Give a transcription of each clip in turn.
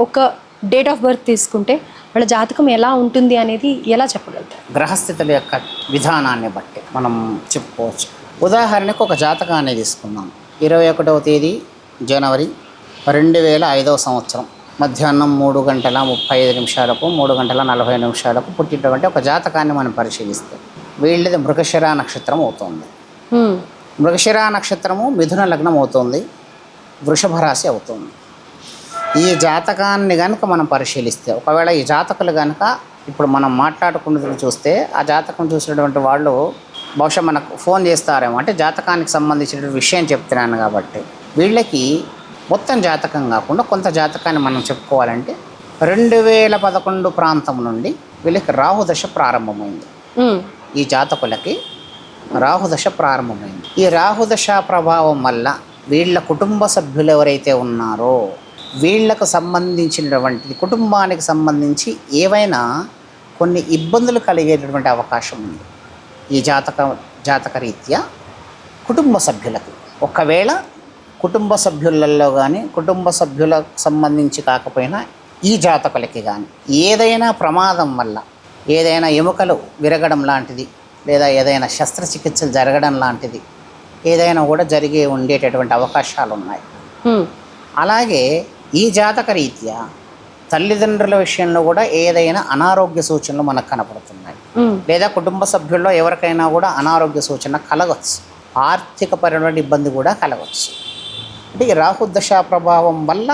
ఒక date of birth తీసుకుంటే వాళ్ళ జాతకం ఎలా ఉంటుంది అనేది ఎలా చెప్పగలుగుతారు? గ్రహస్థితుల యొక్క విధానాన్ని బట్టి మనం చెప్పుకోవచ్చు. ఉదాహరణకు ఒక జాతకాన్ని తీసుకుందాం. 21వ తేదీ జనవరి 2005 సంవత్సరం మధ్యాహ్నం 3:35 3:40 పుట్టినటువంటి ఒక జాతకాన్ని మనం పరిశీలిస్తే వీళ్ళది మృగశిర నక్షత్రం అవుతుంది. మృగశిర నక్షత్రము మిథున లగ్నం అవుతుంది, వృషభ రాశి అవుతుంది. ఈ జాతకాన్ని కనుక మనం పరిశీలిస్తే ఒకవేళ ఈ జాతకులు కనుక ఇప్పుడు మనం మాట్లాడుకున్నది చూస్తే ఆ జాతకం చూసినటువంటి వాళ్ళు బహుశా మనకు ఫోన్ చేస్తారేమో, అంటే జాతకానికి సంబంధించిన విషయం చెప్తున్నాను కాబట్టి వీళ్ళకి మొత్తం జాతకం కాకుండా కొంత జాతకాన్ని మనం చెప్పుకోవాలంటే 2011 ప్రాంతం నుండి వీళ్ళకి రాహుదశ ప్రారంభమైంది. ఈ జాతకులకి రాహుదశ ప్రారంభమైంది. ఈ రాహుదశ ప్రభావం వల్ల వీళ్ళ కుటుంబ సభ్యులు ఎవరైతే ఉన్నారో వీళ్లకు సంబంధించినటువంటి కుటుంబానికి సంబంధించి ఏవైనా కొన్ని ఇబ్బందులు కలిగేటటువంటి అవకాశం ఉంది. ఈ జాతక రీత్యా కుటుంబ సభ్యులకు ఒకవేళ కుటుంబ సభ్యులలో కానీ కుటుంబ సభ్యులకు సంబంధించి కాకపోయినా ఈ జాతకులకి కానీ ఏదైనా ప్రమాదం వల్ల ఏదైనా ఎముకలు విరగడం లాంటిది లేదా ఏదైనా శస్త్రచికిత్సలు జరగడం లాంటిది ఏదైనా కూడా ఉండేటటువంటి అవకాశాలు ఉన్నాయి. అలాగే ఈ జాతక రీత్యా తల్లిదండ్రుల విషయంలో కూడా ఏదైనా అనారోగ్య సూచనలు మనకు కనపడుతున్నాయి. లేదా కుటుంబ సభ్యుల్లో ఎవరికైనా కూడా అనారోగ్య సూచన కలగవచ్చు, ఆర్థికపరమైన ఇబ్బంది కూడా కలగవచ్చు. అంటే ఈ రాహుదశ ప్రభావం వల్ల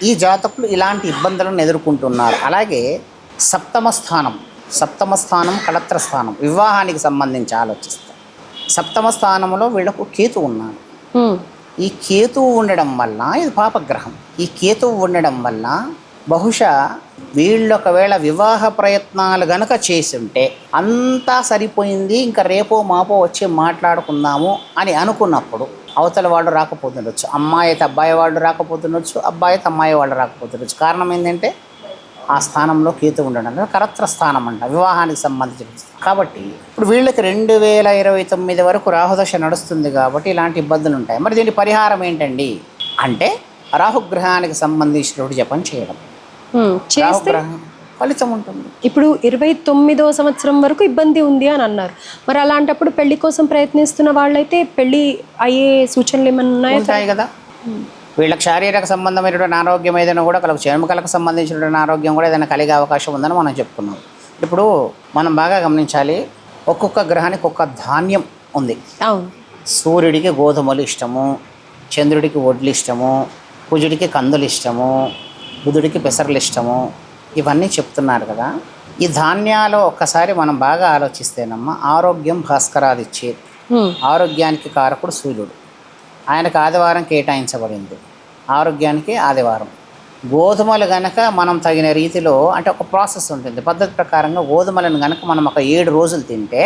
ఈ జాతకులు ఇలాంటి ఇబ్బందులను ఎదుర్కొంటున్నారు. అలాగే సప్తమ స్థానం కళత్ర స్థానం, వివాహానికి సంబంధించి ఆలోచిస్తారు. సప్తమ స్థానంలో వీళ్ళకు కేతు ఉన్నాడు. ఈ కేతువు ఉండడం వల్ల ఇది పాపగ్రహం. ఈ కేతువు ఉండడం వల్ల బహుశా వీళ్ళు ఒకవేళ వివాహ ప్రయత్నాలు గనక చేసి ఉంటే అంతా సరిపోయింది, ఇంకా రేపో మాపో వచ్చి మాట్లాడుకుందాము అని అనుకున్నప్పుడు అవతల వాళ్ళు రాకపోతుండొచ్చు, అమ్మాయి అయితే అబ్బాయి వాళ్ళు రాకపోతుండొచ్చు, అబ్బాయి అయితే అమ్మాయి వాళ్ళు రాకపోతుండొచ్చు. కారణం ఏంటంటే ఆ స్థానంలో కేతు ఉండడం కరత్ర స్థానం అంట, వివాహానికి సంబంధించిన. కాబట్టి ఇప్పుడు వీళ్ళకి 2029 వరకు రాహుదశ నడుస్తుంది కాబట్టి ఇలాంటి ఇబ్బందులు ఉంటాయి. మరి దీని పరిహారం ఏంటండి అంటే రాహుగ్రహానికి సంబంధించినటువంటి జపం చేయడం, రాహుగ్రహం ఫలితం ఉంటుంది. ఇప్పుడు 29వ సంవత్సరం వరకు ఇబ్బంది ఉంది అని అన్నారు. మరి అలాంటప్పుడు పెళ్లి కోసం ప్రయత్నిస్తున్న వాళ్ళైతే పెళ్లి అయ్యే సూచనలు ఏమైనా ఉంటాయి కదా. వీళ్ళకి శారీరక సంబంధమైనటువంటి ఆరోగ్యం ఏదైనా కూడా కలుగు, ఎముకలకు సంబంధించినటువంటి ఆరోగ్యం కూడా ఏదైనా కలిగే అవకాశం ఉందని మనం చెప్పుకున్నాం. ఇప్పుడు మనం బాగా గమనించాలి, ఒక్కొక్క గ్రహానికి ఒక్కొక్క ధాన్యం ఉంది. సూర్యుడికి గోధుమలు ఇష్టము, చంద్రుడికి వడ్లు ఇష్టము, కుజుడికి కందులు ఇష్టము, బుధుడికి పెసర్లు ఇష్టము, ఇవన్నీ చెప్తున్నారు కదా. ఈ ధాన్యాలు ఒక్కసారి మనం బాగా ఆలోచిస్తేనమ్మా, ఆరోగ్యం భాస్కరాదిచ్చేది. ఆరోగ్యానికి కారకుడు సూర్యుడు, ఆయనకు ఆదివారం కేటాయించబడింది. ఆరోగ్యానికి ఆదివారం. గోధుమలు గనక మనం తగిన రీతిలో, అంటే ఒక ప్రాసెస్ ఉంటుంది, పద్ధతి ప్రకారంగా గోధుమలను గనక మనం ఒక 7 రోజులు తింటే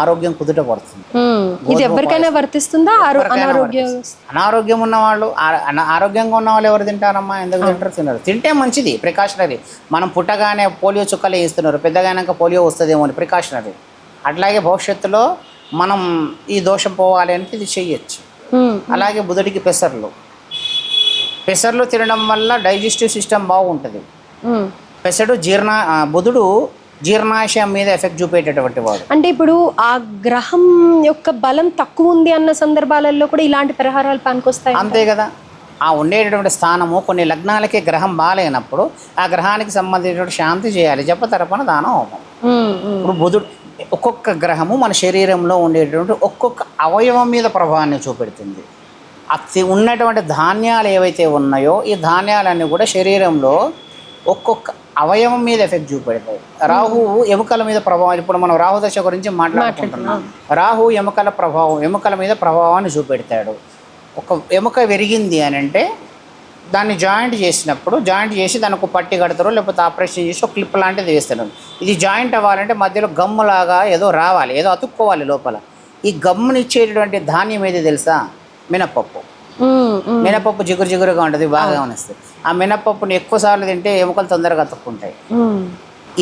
ఆరోగ్యం కుదుట పడుతుంది. ఇది ఎవరికైనా వర్తిస్తుందా? అనారోగ్యం ఉన్నవాళ్ళు, ఆరోగ్యంగా ఉన్న వాళ్ళు ఎవరు తింటారమ్మా? ఎందుకు తింటారు? తినరు. తింటే మంచిది, ప్రికాషనరీ. మనం పుట్టగానే పోలియో చుక్కలు వేస్తున్నారు, పెద్దగానాక పోలియో వస్తుందేమో అని ప్రికాషనరీ. అట్లాగే భవిష్యత్తులో మనం ఈ దోషం పోవాలి అంటే ఇది చెయ్యొచ్చు. అలాగే బుధుడికి పెసర్లు తినడం వల్ల డైజెస్టివ్ సిస్టమ్ బాగుంటుంది. బుధుడు జీర్ణాశయం మీద ఎఫెక్ట్ చూపేటటువంటి వాడు. అంటే ఇప్పుడు ఆ గ్రహం యొక్క బలం తక్కువ ఉంది అన్న సందర్భాలలో కూడా ఇలాంటి పరిహారాలు పనికొస్తాయి. అంతే కదా. ఆ ఉండేటటువంటి స్థానము కొన్ని లగ్నాలకే గ్రహం బాగాలేనప్పుడు ఆ గ్రహానికి సంబంధించినటువంటి శాంతి చేయాలి, జపతర్పణ దానం హోమం. ఇప్పుడు బుధుడు, ఒక్కొక్క గ్రహము మన శరీరంలో ఉండేటువంటి ఒక్కొక్క అవయవం మీద ప్రభావాన్ని చూపెడుతుంది. అది ఉన్నటువంటి ధాన్యాలు ఏవైతే ఉన్నాయో ఈ ధాన్యాలన్నీ కూడా శరీరంలో ఒక్కొక్క అవయవం మీద ఎఫెక్ట్ చూపెడతాయి. రాహువు ఎముకల మీద ప్రభావం, ఇప్పుడు మనం రాహుదశ గురించి మాట్లాడుకుంటున్నాం. రాహు ఎముకల మీద ప్రభావాన్ని చూపెడతాడు. ఒక ఎముక విరిగింది అని అంటే దాన్ని జాయింట్ చేసి దానికి పట్టి కడతారు, లేకపోతే ఆపరేషన్ చేసి ఒక క్లిప్ లాంటిది వేస్తారు. ఇది జాయింట్ అవ్వాలంటే మధ్యలో గమ్ములాగా ఏదో రావాలి, ఏదో అతుక్కోవాలి లోపల. ఈ గమ్మునిచ్చేటటువంటి ధాన్యం ఏది తెలుసా? మినపప్పు జిగురుగా ఉంటుంది, బాగా గమనిస్తుంది. ఆ మినపప్పుని ఎక్కువ సార్లు తింటే ఎముకలు తొందరగా అతుక్కుంటాయి.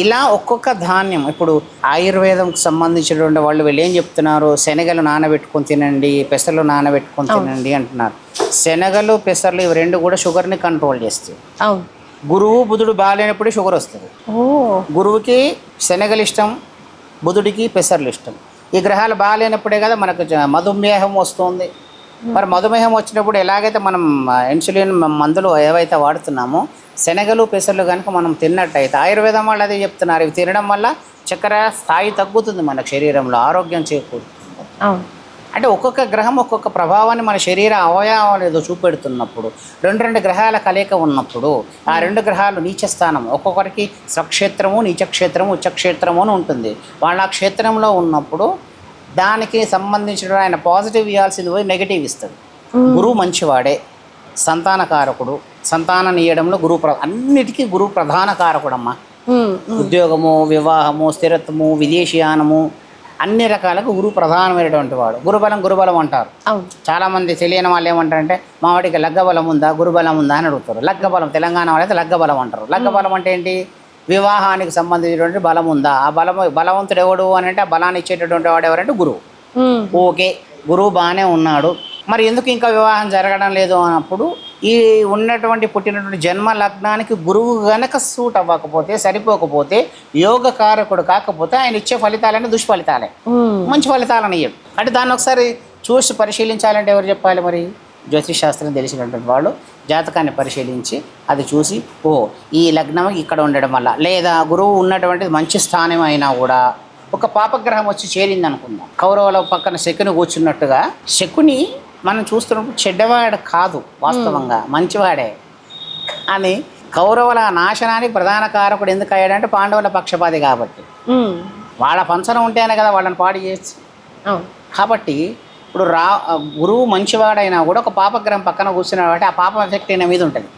ఇలా ఒక్కొక్క ధాన్యం, ఇప్పుడు ఆయుర్వేదంకి సంబంధించినటువంటి వాళ్ళు వీళ్ళు ఏం చెప్తున్నారు? శనగలు నానబెట్టుకొని తినండి, పెసర్లు నానబెట్టుకొని తినండి అంటున్నారు. శనగలు పెసర్లు ఇవి 2 కూడా షుగర్ని కంట్రోల్ చేస్తాయి. గురువు బుధుడు బాగాలేనప్పుడే షుగర్ వస్తుంది. ఓ. గురువుకి శనగలు ఇష్టం, బుధుడికి పెసర్లు ఇష్టం. ఈ గ్రహాలు బాగాలేనప్పుడే కదా మనకు మధుమేహం వస్తుంది. మరి మధుమేహం వచ్చినప్పుడు ఎలాగైతే మనం ఇన్సులిన్ మందులు ఏవైతే వాడుతున్నామో శనగలు పెసర్లు కనుక మనం తిన్నట్టయితే ఆయుర్వేదం వాళ్ళు అదే చెప్తున్నారు, ఇవి తినడం వల్ల చక్కెర స్థాయి తగ్గుతుంది, మన శరీరంలో ఆరోగ్యం చేకూరుతుంది. అవును. అంటే ఒక్కొక్క గ్రహం ఒక్కొక్క ప్రభావాన్ని మన శరీర అవయవాలు ఏదో చూపెడుతున్నప్పుడు, రెండు గ్రహాల కలయిక ఉన్నప్పుడు ఆ 2 గ్రహాలు నీచస్థానం, ఒక్కొక్కరికి స్వక్షేత్రము, నీచక్షేత్రము, ఉచ్చక్షేత్రము అని ఉంటుంది. వాళ్ళ ఆ క్షేత్రంలో ఉన్నప్పుడు దానికి సంబంధించిన ఆయన పాజిటివ్ ఇవ్వాల్సింది పోయి నెగిటివ్ ఇస్తాడు. గురువు మంచివాడే, సంతానకారకుడు, సంతానం ఇయ్యడంలో అన్నిటికీ గురువు ప్రధాన కారకుడమ్మా. ఉద్యోగము, వివాహము, స్థిరత్వము, విదేశీయానము అన్ని రకాలకు గురువు ప్రధానమైనటువంటి వాడు. గురుబలం అంటారు. చాలామంది తెలియని వాళ్ళు ఏమంటారంటే మా వాడికి లగ్గబలం ఉందా, గురుబలం ఉందా అని అడుగుతారు. లగ్గబలం తెలంగాణ వాళ్ళైతే లగ్గబలం అంటారు. లగ్గబలం అంటే ఏంటి? వివాహానికి సంబంధించినటువంటి బలం ఉందా, ఆ బలవంతుడు ఎవడు అని అంటే ఆ బలాన్ని ఇచ్చేటటువంటి వాడు ఎవరంటే గురువు. ఓకే, గురువు బాగానే ఉన్నాడు, మరి ఎందుకు ఇంకా వివాహం జరగడం లేదు అన్నప్పుడు ఈ ఉన్నటువంటి పుట్టినటువంటి జన్మ లగ్నానికి గురువు గనక సూట్ అవ్వకపోతే, సరిపోకపోతే, యోగకారకుడు కాకపోతే ఆయన ఇచ్చే ఫలితాలని దుష్ఫలితాలే, మంచి ఫలితాలని ఇయ్యడు. అంటే దాన్ని ఒకసారి చూసి పరిశీలించాలంటే ఎవరు చెప్పాలి? మరి జ్యోతిష్ శాస్త్రం తెలిసినటువంటి వాళ్ళు జాతకాన్ని పరిశీలించి అది చూసి, ఓ ఈ లగ్నం ఇక్కడ ఉండడం వల్ల, లేదా గురువు ఉన్నటువంటిది మంచి స్థానం అయినా కూడా ఒక పాపగ్రహం వచ్చి చేరింది అనుకుందాం. కౌరవుల పక్కన శకుని కూర్చున్నట్టుగా, శకుని మనం చూస్తున్నప్పుడు చెడ్డవాడు కాదు, వాస్తవంగా మంచివాడే. కానీ కౌరవుల నాశనానికి ప్రధాన కారకుడు ఎందుకు అయ్యాడంటే పాండవుల పక్షపాతి కాబట్టి. వాళ్ళ పంచనం ఉంటేనే కదా వాళ్ళని పాడు చేయొచ్చు. కాబట్టి ఇప్పుడు గురువు మంచివాడైనా కూడా ఒక పాపగ్రహం పక్కన కూర్చున్నాడు కాబట్టి ఆ పాపం ఎఫెక్ట్ అయిన మీద ఉంటుంది.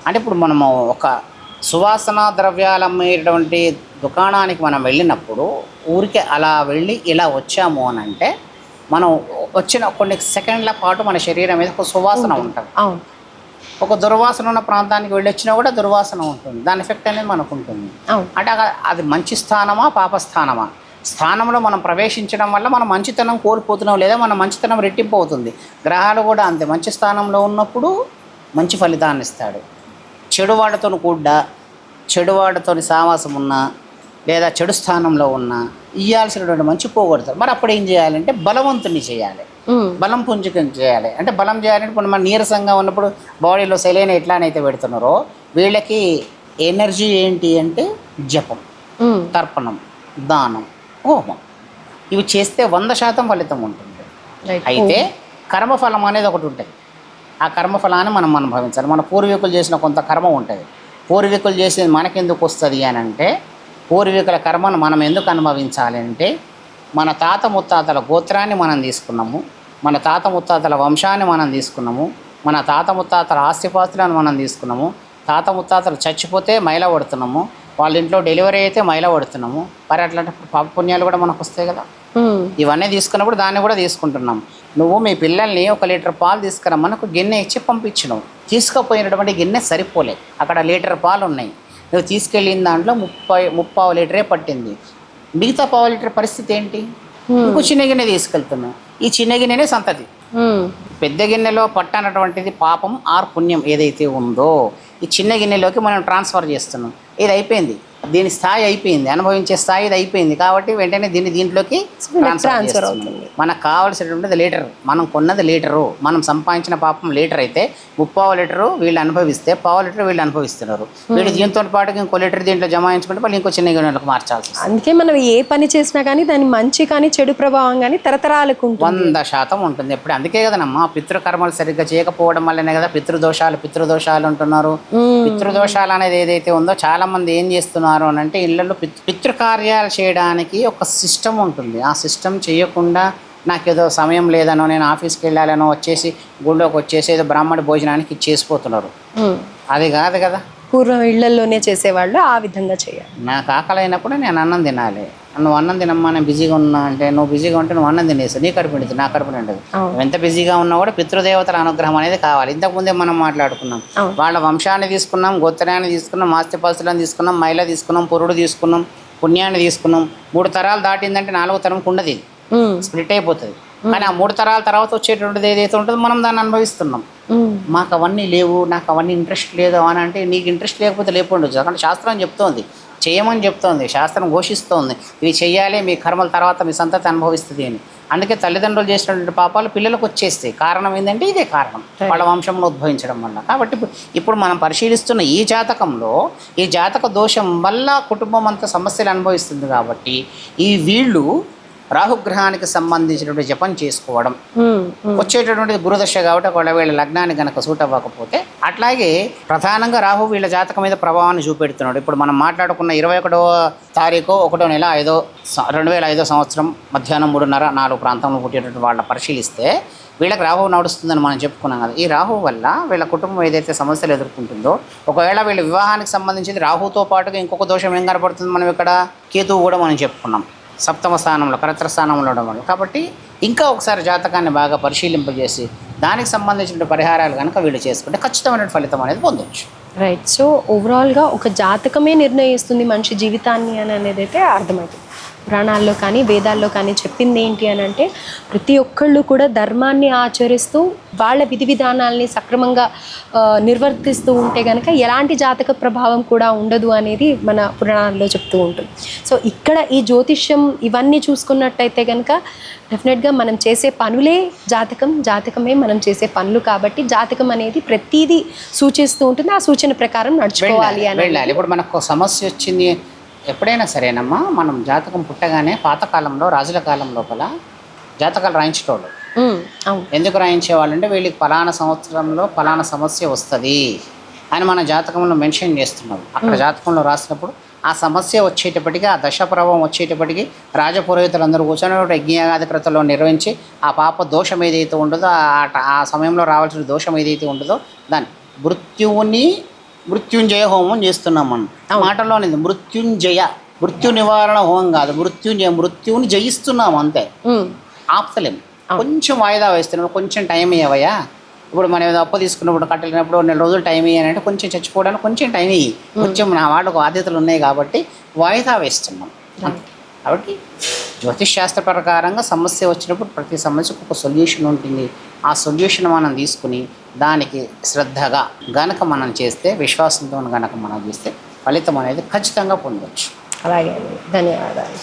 అంటే ఇప్పుడు మనము ఒక సువాసన ద్రవ్యాలు అమ్మేటువంటి దుకాణానికి మనం వెళ్ళినప్పుడు ఊరికే అలా వెళ్ళి ఇలా వచ్చాము అని అంటే మనం వచ్చిన కొన్ని సెకండ్ల పాటు మన శరీరం మీద ఒక సువాసన ఉంటుంది. ఒక దుర్వాసన ఉన్న ప్రాంతానికి వెళ్ళి వచ్చినా కూడా దుర్వాసన ఉంటుంది, దాని ఎఫెక్ట్ అనేది మనకు ఉంటుంది. అంటే అది మంచి స్థానమా పాపస్థానమా? స్థానంలో మనం ప్రవేశించడం వల్ల మనం మంచితనం కోల్పోతున్నాం, లేదా మన మంచితనం రెట్టింపు అవుతుంది. గ్రహాలు కూడా అంతే, మంచి స్థానంలో ఉన్నప్పుడు మంచి ఫలితాన్ని ఇస్తాడు. చెడువాడితో కూడా, చెడువాడితో సావాసం ఉన్నా లేదా చెడు స్థానంలో ఉన్నా ఇవ్వాల్సినటువంటి మంచి పోగొడతారు. మరి అప్పుడు ఏం చేయాలంటే బలవంతుని చేయాలి, బలం పుంజకం చేయాలి. అంటే బలం చేయాలంటే ఇప్పుడు మన నీరసంగా ఉన్నప్పుడు బాడీలో సెలైన్ ఎట్లానైతే పెడుతున్నారో వీళ్ళకి ఎనర్జీ ఏంటి అంటే జపం, తర్పణం, దానం, హోమం ఇవి చేస్తే 100% ఫలితం ఉంటుంది. అయితే కర్మఫలం అనేది ఒకటి ఉంటుంది. ఆ కర్మఫలాన్ని మనం అనుభవించాలి. మన పూర్వీకులు చేసిన కొంత కర్మ ఉంటుంది. పూర్వీకులు చేసేది మనకెందుకు వస్తుంది అని అంటే, పూర్వీకుల కర్మను మనం ఎందుకు అనుభవించాలి అంటే, మన తాత ముత్తాతల గోత్రాన్ని మనం తీసుకున్నాము, మన తాత ముత్తాతల వంశాన్ని మనం తీసుకున్నాము, మన తాత ముత్తాతల ఆస్తిపాస్తులను మనం తీసుకున్నాము, తాత ముత్తాతలు చచ్చిపోతే మైల పడుతున్నాము, వాళ్ళ ఇంట్లో డెలివరీ అయితే మైల పడుతున్నాము. మరి అట్లాంటి పాప పుణ్యాలు కూడా మనకు వస్తాయి కదా. ఇవన్నీ తీసుకున్నప్పుడు దాన్ని కూడా తీసుకుంటున్నాం. నువ్వు మీ పిల్లల్ని 1 లీటర్ పాలు తీసుకురమ్మని ఒక గిన్నె ఇచ్చి పంపించినావు, తీసుకుపోయినటువంటి గిన్నె సరిపోలే, అక్కడ లీటర్ పాలు ఉన్నాయి, నువ్వు తీసుకెళ్ళిన దాంట్లో 30 లీటరే పట్టింది, మిగతా 1/2 లీటర్ పరిస్థితి ఏంటి? ఇంకో చిన్న గిన్నె తీసుకెళ్తున్నావు, ఈ చిన్న గిన్నెనే సంతతి. పెద్ద గిన్నెలో పట్టనటువంటిది పాపం ఆర్ పుణ్యం ఏదైతే ఉందో ఈ చిన్న గిన్నెలోకి మనం ట్రాన్స్ఫర్ చేస్తున్నాం. ఇది అయిపోయింది, దీని స్థాయి అయిపోయింది, అనుభవించే స్థాయి ఇది అయిపోయింది కాబట్టి వెంటనే దీంట్లోకి ట్రాన్స్ఫర్ అవుతుంది. మనకు కావాల్సినటువంటిది లీటరు, మనం కొన్నది లీటరు, మనం సంపాదించిన పాపం లీటర్ అయితే 30 లీటరు వీళ్ళు అనుభవిస్తే 1/2 లీటర్ వీళ్ళు అనుభవిస్తున్నారు. వీళ్ళు దీంతో పాటు ఇంకో లీటర్ దీంట్లో జమాయించుకుంటే మళ్ళీ ఇంకో చిన్న గిన్నెలకు మార్చాల్సి. అందుకే మనం ఏ పని చేసినా కానీ దాని మంచి కానీ చెడు ప్రభావం కానీ తరతరాలకు 100% ఉంటుంది ఎప్పుడు. అందుకే కదనమ్మా పితృకర్మలు సరిగ్గా చేయకపోవడం వల్లనే కదా పితృదోషాలు అంటున్నారు. పితృదోషాలు అనేది ఏదైతే ఉందో చాలా మంది ఏం చేస్తున్నారు అని అంటే, ఇళ్లలో పితృకార్యాలు చేయడానికి ఒక సిస్టమ్ ఉంటుంది. ఆ సిస్టమ్ చేయకుండా నాకేదో సమయం లేదనో, నేను ఆఫీస్కి వెళ్ళాలనో వచ్చేసి గుళ్ళోకి వచ్చేసి ఏదో బ్రాహ్మణ భోజనానికి ఇచ్చేసిపోతున్నారు. అది కాదు కదా. పూర్వం ఇళ్లలోనే చేసేవాళ్ళు ఆ విధంగా చేయాలి. నాకు ఆకలి అయినప్పుడు నేను అన్నం తినాలి. నువ్వు అన్నం తినమ్మా నేను బిజీగా ఉన్నా అంటే, నువ్వు బిజీగా ఉంటే నువ్వు అన్నం తినేస్తావు, నీ కడుపు నిండుతుంది, నా కడుపు నిండదు. ఎంత బిజీగా ఉన్నా కూడా పితృదేవతల అనుగ్రహం అనేది కావాలి. ఇంతకుముందే మనం మాట్లాడుకున్నాం, వాళ్ళ వంశాన్ని తీసుకున్నాం, గోత్రాన్ని తీసుకున్నాం, ఆస్తిపాస్తులను తీసుకున్నాం, మైల తీసుకున్నాం, పురుడు తీసుకున్నాం, పుణ్యాన్ని తీసుకున్నాం. 3 తరాలు దాటిందంటే 4వ తరం ఉండదు, ఇది స్ప్లిట్ అయిపోతుంది. కానీ ఆ 3 తరాల తర్వాత వచ్చేటువంటిది ఏదైతే ఉంటుందో మనం దాన్ని అనుభవిస్తున్నాం. మాకు అవన్నీ లేవు, నాకు అవన్నీ ఇంట్రెస్ట్ లేదు అని అంటే నీకు ఇంట్రెస్ట్ లేకపోతే లేకుండొచ్చు. ఎందుకంటే శాస్త్రం చెప్తోంది, చేయమని చెప్తోంది, శాస్త్రం ఘోషిస్తోంది, ఇవి చేయాలి, మీ కర్మల తర్వాత మీ సంతతి అనుభవిస్తుంది అని. అందుకే తల్లిదండ్రులు చేసినటువంటి పాపాలు పిల్లలకు వచ్చేస్తాయి. కారణం ఏంటంటే ఇదే కారణం, వాళ్ళ వంశంలో ఉద్భవించడం వల్ల. కాబట్టి ఇప్పుడు మనం పరిశీలిస్తున్న ఈ జాతకంలో ఈ జాతక దోషం వల్ల కుటుంబం అంతా సమస్యలు అనుభవిస్తుంది. కాబట్టి ఈ వీళ్ళు రాహుగ్రహానికి సంబంధించినటువంటి జపం చేసుకోవడం, వచ్చేటటువంటి గురుదశ కాబట్టి ఒకవేళ వీళ్ళ లగ్నానికి కనుక సూట్ అవ్వకపోతే, అట్లాగే ప్రధానంగా రాహు వీళ్ళ జాతకం మీద ప్రభావాన్ని చూపెడుతున్నాడు. ఇప్పుడు మనం మాట్లాడుకున్న 21వ తారీఖు 1వ నెల 2005 సంవత్సరం మధ్యాహ్నం 3:30-4 ప్రాంతంలో పుట్టేటటువంటి వాళ్ళ పరిశీలిస్తే వీళ్ళకి రాహు నడుస్తుందని మనం చెప్పుకున్నాం కదా. ఈ రాహు వల్ల వీళ్ళ కుటుంబం ఏదైతే సమస్యలు ఎదుర్కొంటుందో, ఒకవేళ వీళ్ళ వివాహానికి సంబంధించింది రాహుతో పాటుగా ఇంకొక దోషం ఏం కనపడుతుంది, మనం ఇక్కడ కేతువు కూడా మనం చెప్పుకున్నాం సప్తమ స్థానంలో, కరత్ర స్థానంలో ఉండడం వల్ల. కాబట్టి ఇంకా ఒకసారి జాతకాన్ని బాగా పరిశీలింపజేసి దానికి సంబంధించిన పరిహారాలు కనుక వీళ్ళు చేసుకుంటే ఖచ్చితమైన ఫలితం అనేది పొందవచ్చు. రైట్. సో ఓవరాల్గా ఒక జాతకమే నిర్ణయిస్తుంది మనిషి జీవితాన్ని అని అనేది అయితే అర్థమవుతుంది. పురాణాల్లో కానీ వేదాల్లో కానీ చెప్పింది ఏంటి అని అంటే, ప్రతి ఒక్కళ్ళు కూడా ధర్మాన్ని ఆచరిస్తూ వాళ్ళ విధి విధానాల్ని సక్రమంగా నిర్వర్తిస్తూ ఉంటే కనుక ఎలాంటి జాతక ప్రభావం కూడా ఉండదు అనేది మన పురాణాల్లో చెప్తూ ఉంటుంది. సో ఇక్కడ ఈ జ్యోతిష్యం ఇవన్నీ చూసుకున్నట్టయితే కనుక డెఫినెట్గా మనం చేసే పనులే జాతకం, జాతకమే మనం చేసే పనులు. కాబట్టి జాతకం అనేది ప్రతిదీ సూచిస్తూ ఉంటుంది, ఆ సూచన ప్రకారం నడుచుకోవాలి అని. ఇప్పుడు మనకు సమస్య వచ్చింది ఎప్పుడైనా సరేనమ్మా, మనం జాతకం పుట్టగానే పాతకాలంలో రాజుల కాలం లోపల జాతకాలు రాయించేటోళ్ళు. ఎందుకు రాయించేవాళ్ళు అంటే, వీళ్ళకి ఫలానా సంవత్సరంలో ఫలానా సమస్య వస్తుంది అని మన జాతకంలో మెన్షన్ చేస్తున్నాం. అక్కడ జాతకంలో రాసినప్పుడు ఆ సమస్య వచ్చేటప్పటికి, ఆ దశ ప్రభావం వచ్చేటప్పటికి రాజపురోహితులందరూ కూర్చొని యజ్ఞయాగాది క్రతుల్లో నిర్వహించి ఆ పాప దోషం ఏదైతే ఉంటుందో, ఆ సమయంలో రావాల్సిన దోషం ఏదైతే ఉంటుందో దాన్ని మృత్యుంజయ హోమం చేస్తున్నాం. మనం మాటలోనే మృత్యు నివారణ హోమం కాదు, మృత్యుని జయిస్తున్నాం అంతే, ఆపుతలేం. కొంచెం వాయిదా వేస్తున్నాం, కొంచెం టైం ఇవ్వయా. ఇప్పుడు మనం ఏదో అప్పు తీసుకున్నప్పుడు కట్టలేనప్పుడు 4 రోజులు టైం ఇవ్వాలంటే కొంచెం చచ్చిపోవడానికి కొంచెం టైం ఇవ్వి, కొంచెం నా వాళ్ళకు బాధ్యతలు ఉన్నాయి కాబట్టి వాయిదా వేస్తున్నాం. కాబట్టి జ్యోతిష్ శాస్త్ర ప్రకారంగా సమస్య వచ్చినప్పుడు ప్రతి సమస్యకు ఒక సొల్యూషన్ ఉంటుంది. ఆ సొల్యూషన్ మనం తీసుకుని దానికి శ్రద్ధగా గనక మనం చేస్తే, విశ్వాసంతో గనక మనం చేస్తే ఫలితం అనేది ఖచ్చితంగా పొందవచ్చు. అలాగే, ధన్యవాదాలు.